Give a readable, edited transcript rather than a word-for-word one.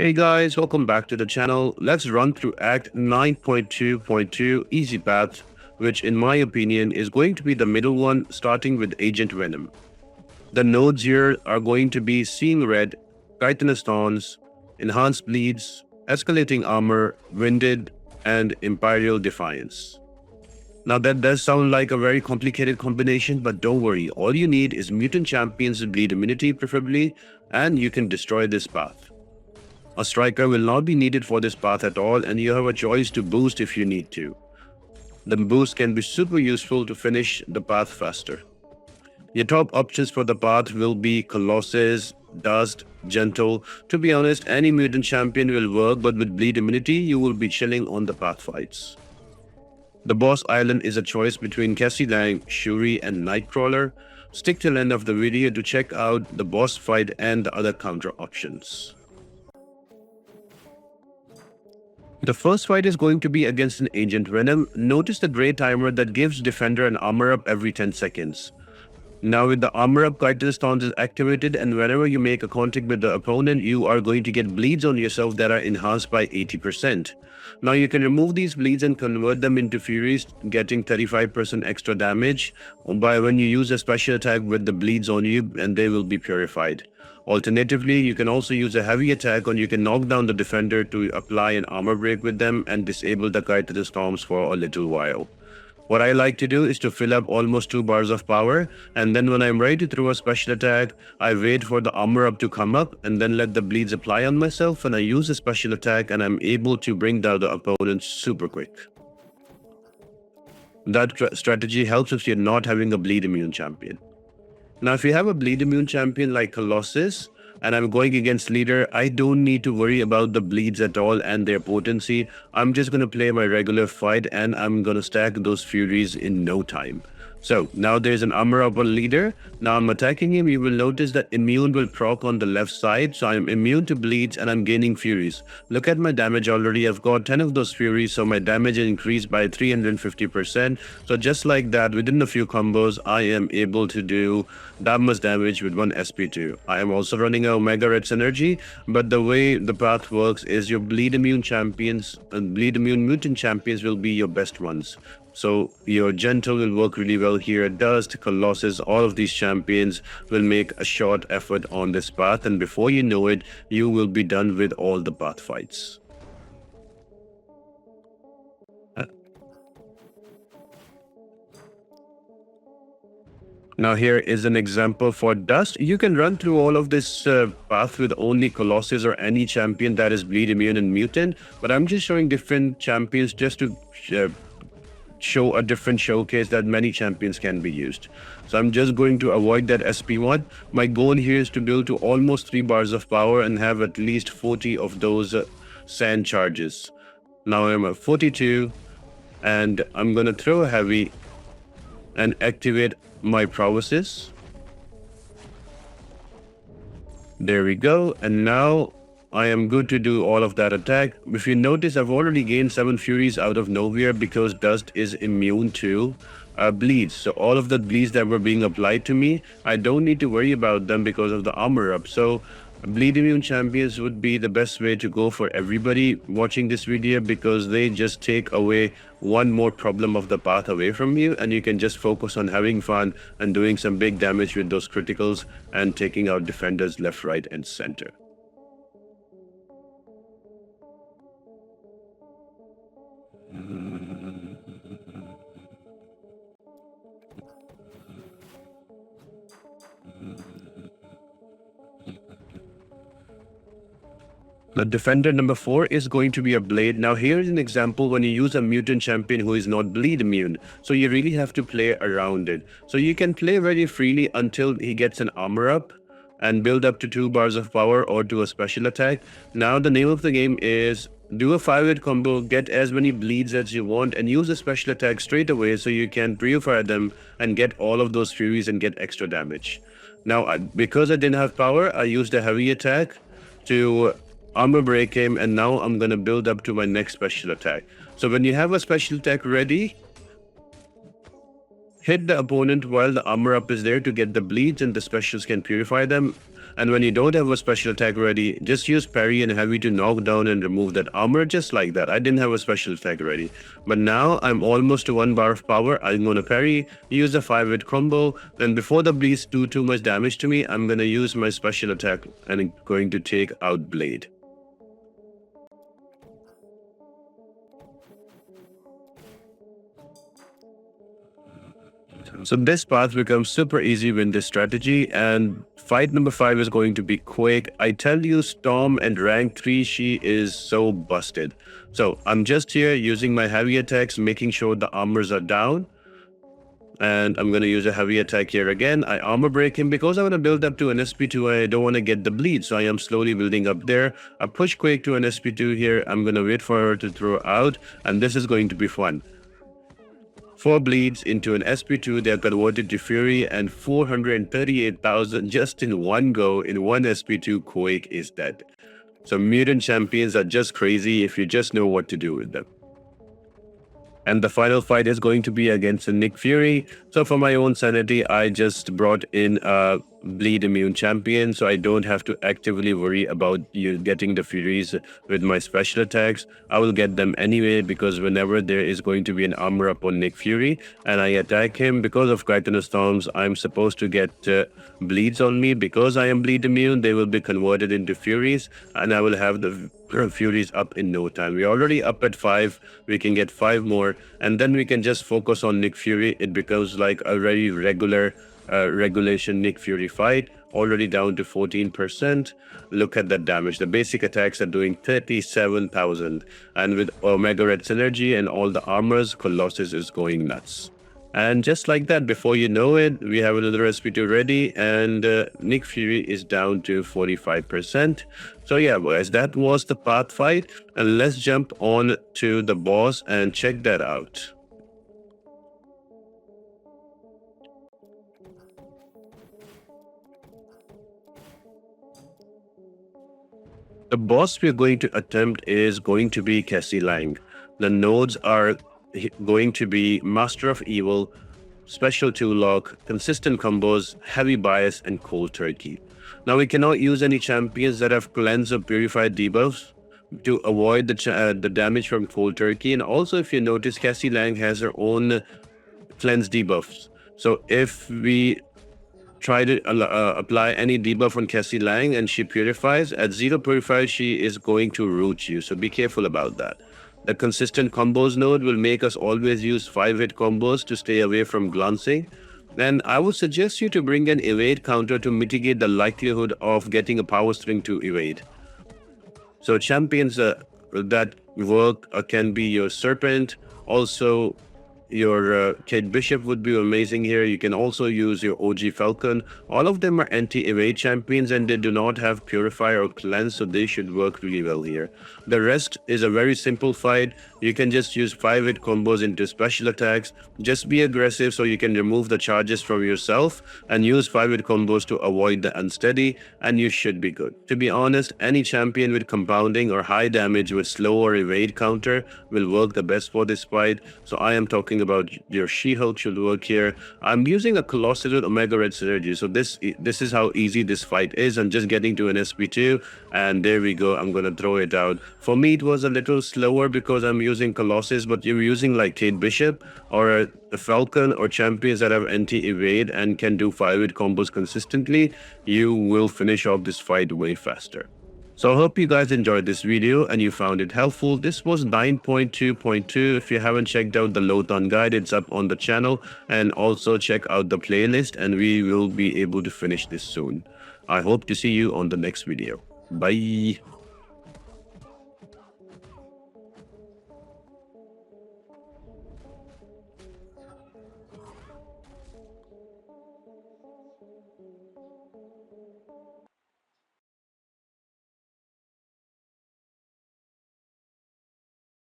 Hey guys, welcome back to the channel. Let's run through Act 9.2.2 Easy Path, which in my opinion is going to be the middle one, starting with Agent Venom. The nodes here are going to be Seeing Red, Chitinous Thorns, Enhanced Bleeds, Escalating Armor, Winded, and Imperial Defiance. Now that does sound like a very complicated combination, but don't worry, all you need is mutant champions with bleed immunity preferably, and you can destroy this path. A striker will not be needed for this path at all, and you have a choice to boost if you need to. The boost can be super useful to finish the path faster. Your top options for the path will be Colossus, Dust, Gentle. To be honest, any mutant champion will work, but with bleed immunity, you will be chilling on the path fights. The boss island is a choice between Cassie Lang, Shuri, and Nightcrawler. Stick till end of the video to check out the boss fight and the other counter options. The first fight is going to be against an Agent Venom. Notice the gray timer that gives Defender an armor up every 10 seconds. Now with the armor up, Chitinous Thorns is activated, and whenever you make a contact with the opponent, you are going to get bleeds on yourself that are enhanced by 80%. Now you can remove these bleeds and convert them into Furies, getting 35% extra damage by when you use a special attack with the bleeds on you, and they will be purified. Alternatively, you can also use a heavy attack, or you can knock down the defender to apply an armor break with them and disable the Chitinous Storms for a little while. What I like to do is to fill up almost 2 bars of power, and then when I'm ready to throw a special attack, I wait for the armor up to come up and then let the bleeds apply on myself, and I use a special attack and I'm able to bring down the opponent super quick. That strategy helps if you're not having a bleed immune champion. Now if you have a bleed immune champion like Colossus, and I'm going against leader, I don't need to worry about the bleeds at all and their potency. I'm just going to play my regular fight and I'm going to stack those Furies in no time. So now there's an armor up on leader. Now I'm attacking him. You will notice that immune will proc on the left side. So I'm immune to bleeds and I'm gaining Furies. Look at my damage already. I've got 10 of those Furies. So my damage increased by 350%. So just like that, within a few combos, I am able to do that much damage with one SP2. I am also running a Omega Red Synergy. But the way the path works is your bleed immune champions and bleed immune mutant champions will be your best ones. So your Gentle will work really well here. Dust, Colossus, all of these champions will make a short effort on this path, and before you know it, you will be done with all the path fights. Now here is an example for Dust. You can run through all of this path with only Colossus or any champion that is bleed immune and mutant, but I'm just showing different champions just to show a different showcase that many champions can be used. So I'm just going to avoid that SP1. My goal here is to build to almost 3 bars of power and have at least 40 of those sand charges. Now I'm at 42 and I'm going to throw a heavy and activate my prowesses. There we go, and now I am good to do all of that attack. If you notice, I've already gained 7 Furies out of nowhere because Dust is immune to bleeds. So all of the bleeds that were being applied to me, I don't need to worry about them because of the armor up. So bleed immune champions would be the best way to go for everybody watching this video, because they just take away one more problem of the path away from you, and you can just focus on having fun and doing some big damage with those criticals and taking out defenders left, right, and center. The defender number 4 is going to be a blade. Now here is an example when you use a mutant champion who is not bleed immune. So you really have to play around it. So you can play very freely until he gets an armor up and build up to 2 bars of power or to a special attack. Now the name of the game is do a 5-hit combo, get as many bleeds as you want, and use a special attack straight away so you can purify them and get all of those Furies and get extra damage. Now because I didn't have power, I used a heavy attack to armor break him, and now I'm gonna build up to my next special attack. So when you have a special attack ready, hit the opponent while the armor up is there to get the bleeds, and the specials can purify them. And when you don't have a special attack ready, just use parry and heavy to knock down and remove that armor just like that. I didn't have a special attack ready. But now I'm almost to 1 bar of power. I'm gonna parry, use a 5-hit combo. Then before the beast do too much damage to me, I'm gonna use my special attack and I'm going to take out Blade. So this path becomes super easy with this strategy, and fight number 5 is going to be Quake. I tell you, Storm and rank 3, she is so busted. So I'm just here using my heavy attacks, making sure the armors are down. And I'm going to use a heavy attack here again. I armor break him because I want to build up to an SP2. I don't want to get the bleed, so I am slowly building up there. I push Quake to an SP2 here. I'm going to wait for her to throw out, and this is going to be fun. 4 bleeds into an SP2, they're converted to Fury, and 438,000 just in one go. In one SP2, Quake is dead. So mutant champions are just crazy if you just know what to do with them. And the final fight is going to be against Nick Fury. So for my own sanity, I just brought in a bleed immune champion, so I don't have to actively worry about you getting the Furies with my special attacks. I will get them anyway, because whenever there is going to be an armor up on Nick Fury and I attack him, because of Titanous Storms, I'm supposed to get bleeds on me. Because I am bleed immune, they will be converted into Furies, and I will have the Furies up in no time. We're already up at 5. We can get 5 more, and then we can just focus on Nick Fury. It becomes like a very regular regulation Nick Fury fight, already down to 14%. Look at that damage. The basic attacks are doing 37,000, and with Omega Red Synergy and all the armors, Colossus is going nuts. And just like that, before you know it, we have another SP2 ready, and Nick Fury is down to 45%. So yeah, guys, that was the path fight, and let's jump on to the boss and check that out. The boss we're going to attempt is going to be Cassie Lang. The nodes are going to be Master of Evil, Special 2 Lock, Consistent Combos, Heavy Bias, and Cold Turkey. Now we cannot use any champions that have Cleanse or Purified debuffs to avoid the damage from Cold Turkey. And also, if you notice, Cassie Lang has her own Cleanse debuffs. So if we try to apply any debuff on Cassie Lang and she purifies, at 0 purifier she is going to root you, so be careful about that. The consistent combos node will make us always use 5-hit combos to stay away from glancing. And I would suggest you to bring an evade counter to mitigate the likelihood of getting a power string to evade. So champions that work can be your Serpent, also your Kate Bishop would be amazing here. You can also use your OG Falcon. All of them are anti-evade champions, and they do not have Purify or Cleanse, so they should work really well here. The rest is a very simple fight. You can just use 5-hit combos into special attacks. Just be aggressive so you can remove the charges from yourself, and use 5-hit combos to avoid the unsteady, and you should be good. To be honest, any champion with compounding or high damage with slow or evade counter will work the best for this fight. So I am talking about your She-Hulk should work here. I'm using a Colossus with Omega Red Synergy, so this is how easy this fight is. I'm just getting to an SP2, and there we go. I'm gonna throw it out. For me, it was a little slower because I'm using Colossus, but you're using like Kate Bishop or a Falcon or champions that have anti-evade and can do 5-hit combos consistently, you will finish off this fight way faster. So I hope you guys enjoyed this video and you found it helpful. This was 9.2.2. If you haven't checked out the Lotan guide, it's up on the channel, and also check out the playlist, and we will be able to finish this soon. I hope to see you on the next video. Bye.